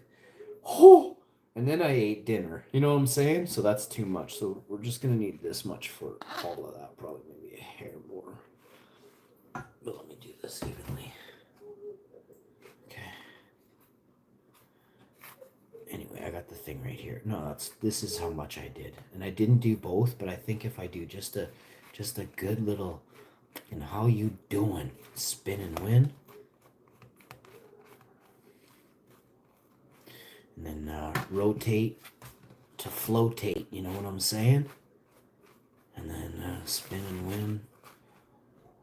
Oh, and then I ate dinner. You know what I'm saying? So that's too much. So we're just gonna need this much for all of that. Probably maybe a hair more. But let me do this evenly. Okay. Anyway, I got the thing right here. No, this is how much I did, and I didn't do both. But I think if I do just a good little, and how you doing? Spin and win. And then rotate to flotate, you know what I'm saying? And then spin and win.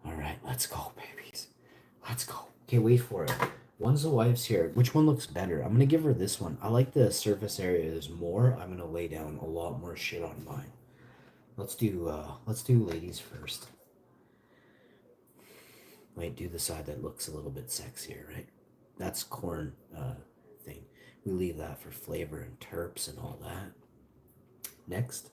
All right, let's go, babies. Let's go. Okay, wait for it. One's the wife's here. Which one looks better? I'm going to give her this one. I like the surface area. There's more. I'm going to lay down a lot more shit on mine. Let's do ladies first. Wait, do the side that looks a little bit sexier, right? That's corn thing. We leave that for flavor and terps and all that. Next,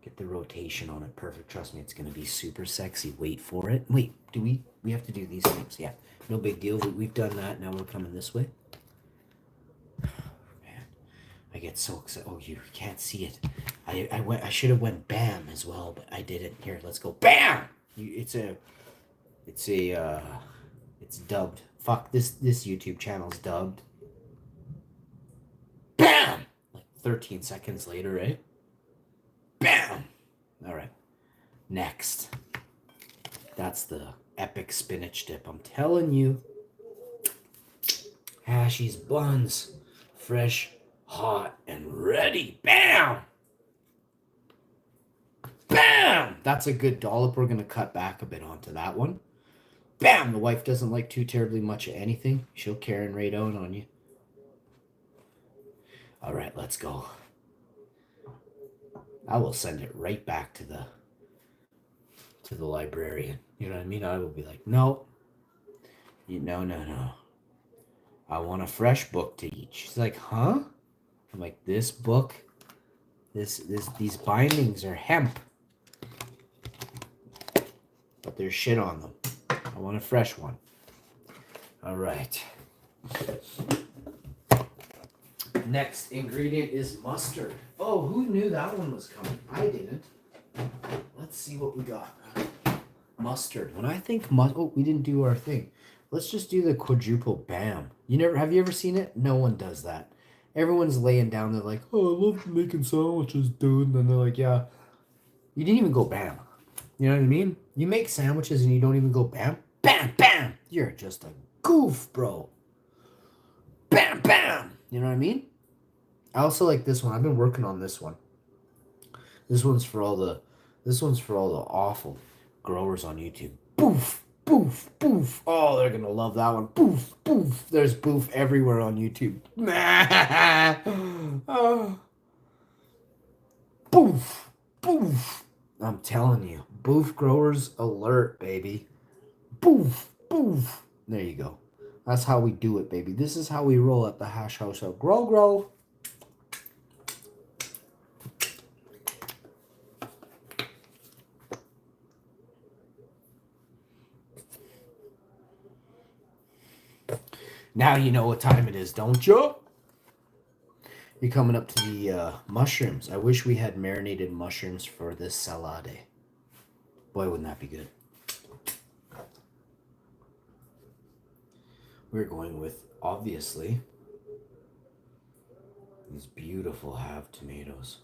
get the rotation on it. Perfect. Trust me, it's going to be super sexy. Wait for it. Wait, do we have to do these things? Yeah, no big deal. We've done that. Now we're coming this way. Man, I get so excited. Oh, you can't see it. I should have went bam as well, but I didn't. Here, let's go. Bam! It's dubbed. Fuck, this YouTube channel's dubbed. Bam! Like 13 seconds later, right? Bam! All right. Next. That's the epic spinach dip. I'm telling you. Hashies buns. Fresh, hot, and ready. Bam! Bam! That's a good dollop. We're going to cut back a bit onto that one. Bam! The wife doesn't like too terribly much of anything. She'll Karen right out on you. All right, let's go. I will send it right back to the librarian. You know what I mean? I will be like, no. No. I want a fresh book to eat. She's like, huh? I'm like, this book, these bindings are hemp. But there's shit on them. I want a fresh one. All right. Next ingredient is mustard. Oh, who knew that one was coming? I didn't. Let's see what we got. Mustard. When I think we didn't do our thing. Let's just do the quadruple bam. Have you ever seen it? No one does that. Everyone's laying down, they're like, oh, I love making sandwiches, dude. And then they're like, yeah. You didn't even go bam. You know what I mean? You make sandwiches and you don't even go bam. Bam, bam. You're just a goof, bro. Bam, bam. You know what I mean? I also like this one. I've been working on this one. This one's for all the awful growers on YouTube. Boof, boof, boof. Oh, they're gonna love that one. Boof, boof. There's boof everywhere on YouTube. Oh. Boof, boof. I'm telling you, boof growers alert, baby. Boof, boof. There you go. That's how we do it, baby. This is how we roll at the Hash House of Grow Grow. Now you know what time it is, don't you? You're coming up to the mushrooms. I wish we had marinated mushrooms for this salade. Boy, wouldn't that be good. We're going with, obviously, these beautiful half tomatoes.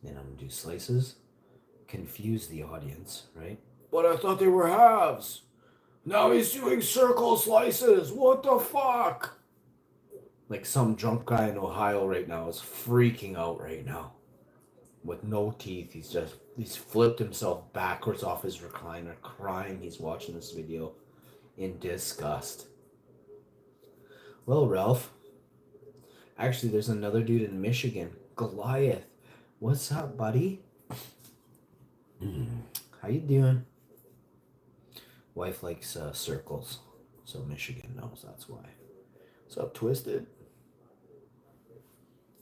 Then I'm going to do slices. Confuse the audience, right? But I thought they were halves. Now he's doing circle slices. What the fuck? Like some drunk guy in Ohio right now is freaking out right now. With no teeth. He's flipped himself backwards off his recliner, crying he's watching this video in disgust. Well, Ralph. Actually, there's another dude in Michigan. Goliath. What's up, buddy? How you doing? Wife likes circles, so Michigan knows that's why. What's up, Twisted?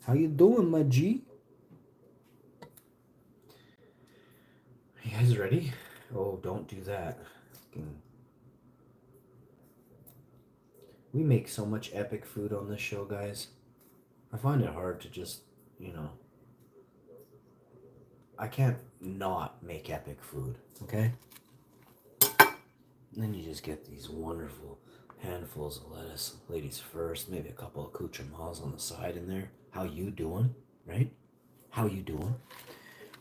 How you doing, my G? You guys ready? Oh, don't do that. We make so much epic food on this show, guys. I find it hard to just, I can't not make epic food, okay? And then you just get these wonderful handfuls of lettuce. Ladies first, maybe a couple of accoutrements on the side in there. How you doing, right? How you doing?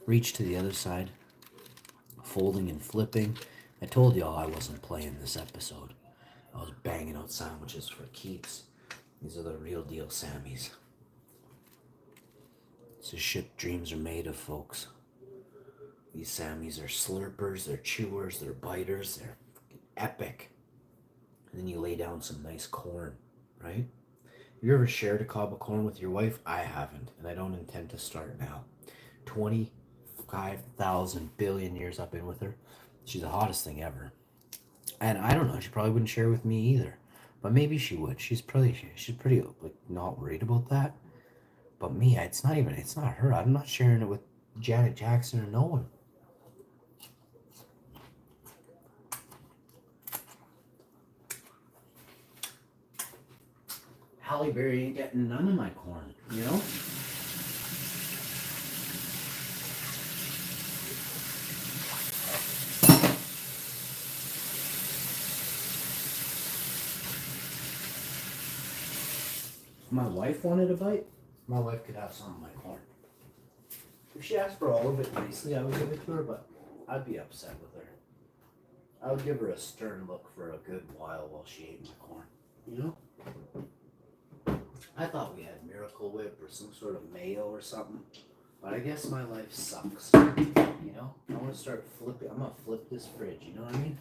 Reach to the other side. Folding and flipping. I told y'all I wasn't playing this episode. I was banging out sandwiches for keeps. These are the real deal Sammys. This is shit dreams are made of, folks. These Sammys are slurpers, they're chewers, they're biters, they're epic. And then you lay down some nice corn, right? Have you ever shared a cob of corn with your wife? I haven't, and I don't intend to start now. 25,000 billion years I've been with her. She's the hottest thing ever. And I don't know, she probably wouldn't share with me either. But maybe she would. She's pretty like not worried about that. But me, it's not her. I'm not sharing it with Janet Jackson or no one. Halle Berry ain't getting none of my corn, you know? If my wife wanted a bite, my wife could have some of my corn. If she asked for all of it nicely, I would give it to her, but I'd be upset with her. I would give her a stern look for a good while she ate my corn, you know? I thought we had Miracle Whip or some sort of mayo or something, but I guess my life sucks, you know? I want to start flipping. I'm going to flip this fridge, you know what I mean?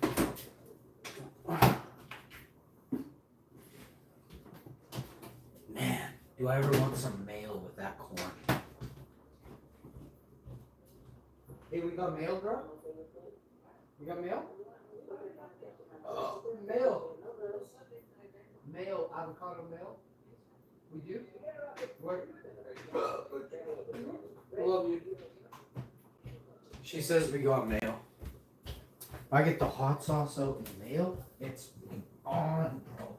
Man, do I ever want some mayo with that corn? Hey, we got mail, girl? We got mail? Mail. Mail, avocado mail. We do? What? I love you. She says we got mail. I get the hot sauce out in the mail. It's on, bro.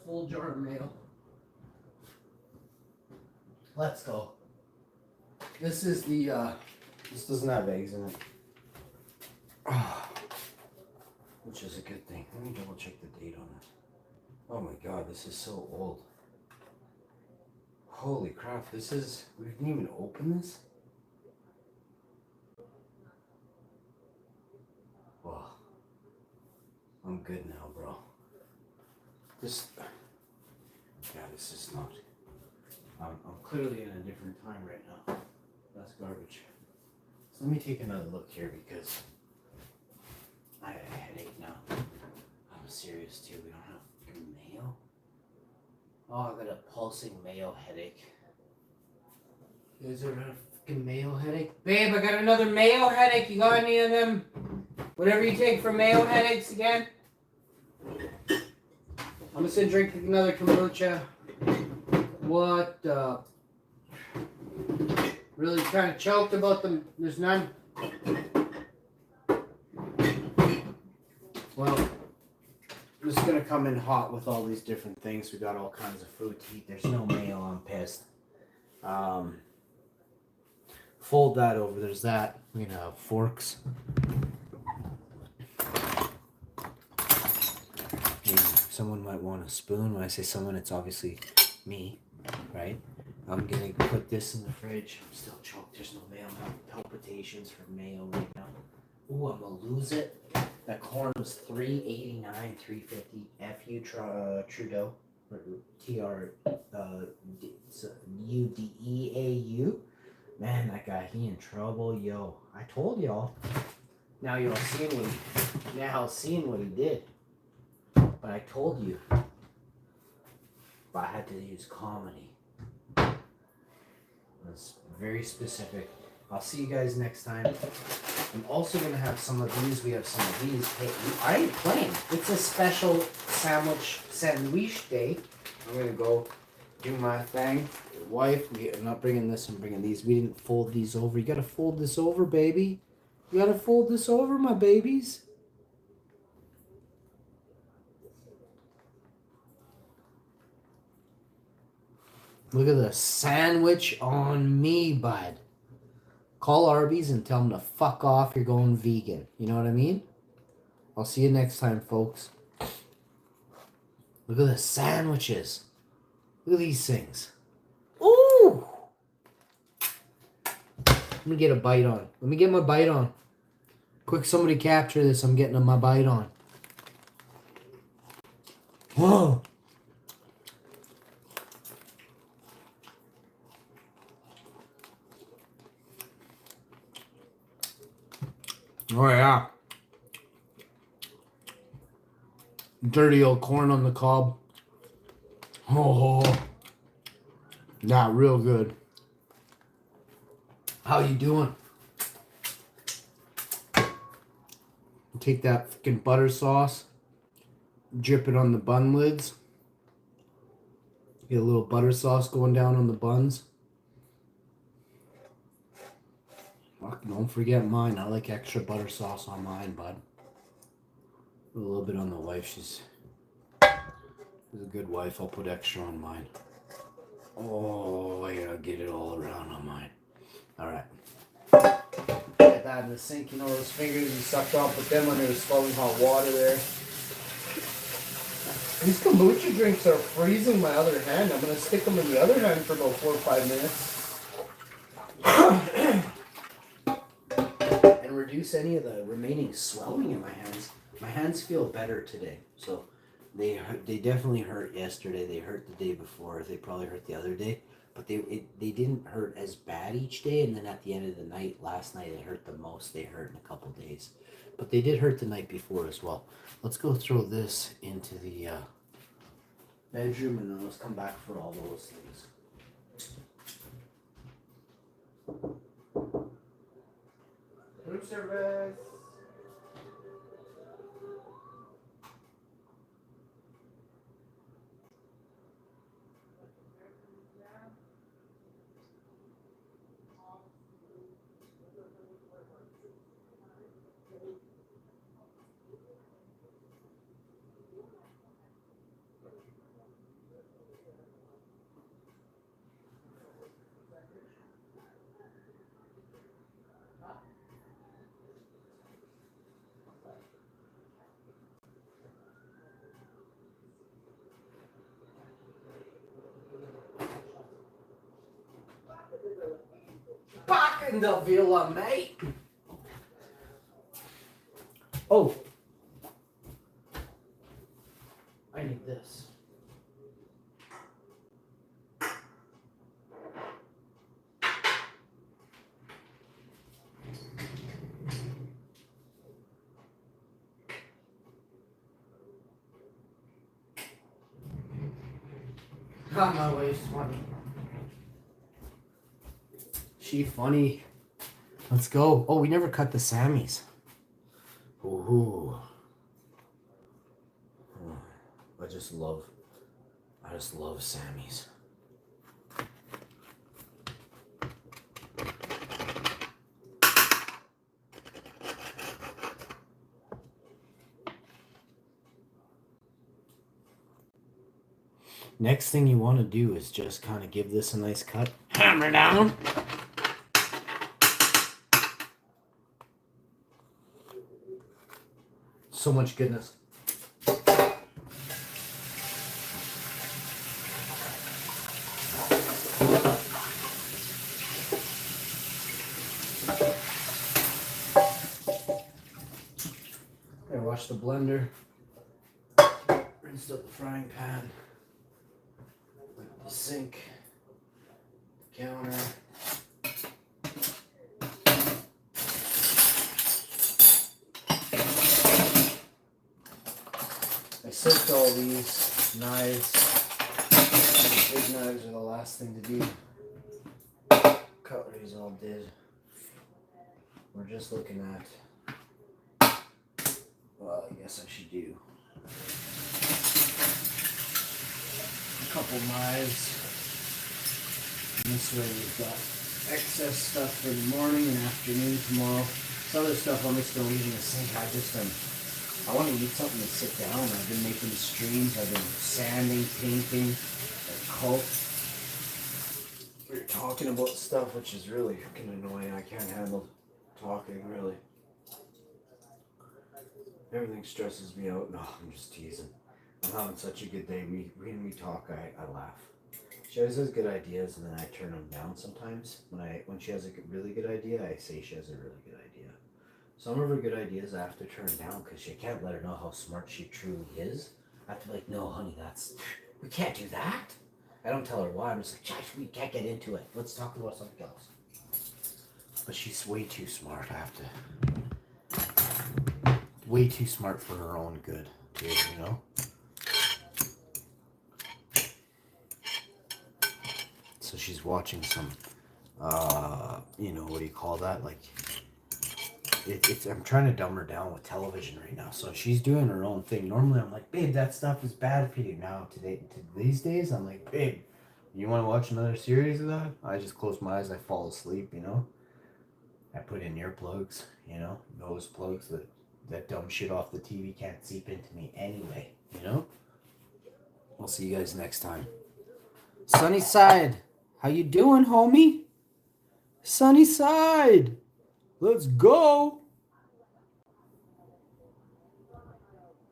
full jar of mayo. Let's go. This is the, this doesn't have eggs in it. Which is a good thing. Let me double check the date on it. Oh my god, this is so old. Holy crap, we didn't even open this? Wow. I'm good now, bro. This is not. I'm clearly in a different time right now. That's garbage. So let me take another look here because I have a headache now. I'm serious too. We don't have mayo. Oh, I got a pulsing mayo headache. Is there a fucking mayo headache? Babe, I got another mayo headache. You got any of them? Whatever you take for mayo headaches again? I'm just gonna drink another kombucha. What really kind of choked about them. There's none. Well, I'm just gonna come in hot with all these different things. We got all kinds of food to eat. There's no mayo. I'm pissed. Fold that over. There's that. We're gonna have forks. Someone might want a spoon. When I say someone, it's obviously me, right? I'm gonna put this in the fridge. I'm still choked. There's no mayo. I'm having palpitations for mayo right now. Ooh, I'm gonna lose it. That corn was $3.89, $3.50. Trudeau, Udeau. Man, that guy, he in trouble, yo. I told y'all. Now you're seeing what he did. But I told you. But I had to use comedy. That's very specific. I'll see you guys next time. I'm also going to have some of these. We have some of these. Hey, I ain't playing. It's a special sandwich day. I'm going to go do my thing. Wife, I'm not bringing this. I'm bringing these. We didn't fold these over. You got to fold this over, baby. You got to fold this over, my babies. Look at the sandwich on me, bud. Call Arby's and tell them to fuck off. You're going vegan. You know what I mean? I'll see you next time, folks. Look at the sandwiches. Look at these things. Ooh! Let me get a bite on. Let me get my bite on. Quick, somebody capture this. I'm getting my bite on. Whoa! Oh yeah. Dirty old corn on the cob. Oh, not real good. How you doing? Take that fucking butter sauce, drip it on the bun lids. Get a little butter sauce going down on the buns. Don't forget mine. I like extra butter sauce on mine, bud. A little bit on the wife. She's a good wife. I'll put extra on mine. Oh, I gotta get it all around on mine. Alright. Get that in the sink. You know those fingers you sucked off with them when there was scalding hot water there. These kombucha drinks are freezing my other hand. I'm gonna stick them in the other hand for about 4 or 5 minutes. Reduce any of the remaining swelling in my hands. My hands feel better today. So they definitely hurt yesterday. They hurt the day before. They probably hurt the other day. But they didn't hurt as bad each day. And then at the end of the night, last night, it hurt the most. They hurt in a couple days. But they did hurt the night before as well. Let's go throw this into the bedroom and then let's come back for all those things. Room service. Dat viel aan mij. Oh. I need this. My wife's funny. She funny. Let's go. Oh, we never cut the Sammys. Ooh. I just love Sammys. Next thing you want to do is just kind of give this a nice cut. Hammer down. So much goodness. I washed the blender. Rinsed up the frying pan. The sink. The counter. I soaked all these knives. The big knives are the last thing to do. Cutlery's all did. We're just looking at, well, I guess I should do a couple knives. And this way we've got excess stuff for the morning and afternoon tomorrow. This other stuff I'm just going to leave in the sink. I want to eat something to sit down. I've been making streams. I've been sanding, painting, coat. We're talking about stuff which is really freaking annoying. I can't handle talking, really. Everything stresses me out. No, I'm just teasing. I'm having such a good day. When we talk, I laugh. She always has good ideas, and then I turn them down sometimes. When she has a really good idea, I say she has a really good idea. Some of her good ideas I have to turn down because she can't let her know how smart she truly is. I have to be like, no, honey, we can't do that. I don't tell her why. I'm just like, Josh, we can't get into it. Let's talk about something else. But she's way too smart. Way too smart for her own good, too, you know? So she's watching some, what do you call that? Like, I'm trying to dumb her down with television right now. So she's doing her own thing. Normally I'm like, babe, that stuff is bad for you. Now, these days, I'm like, babe, you want to watch another series of that? I just close my eyes, I fall asleep, you know? I put in earplugs, nose plugs that dumb shit off the TV can't seep into me anyway, you know? We'll see you guys next time. Sunnyside, how you doing, homie? Sunnyside, let's go.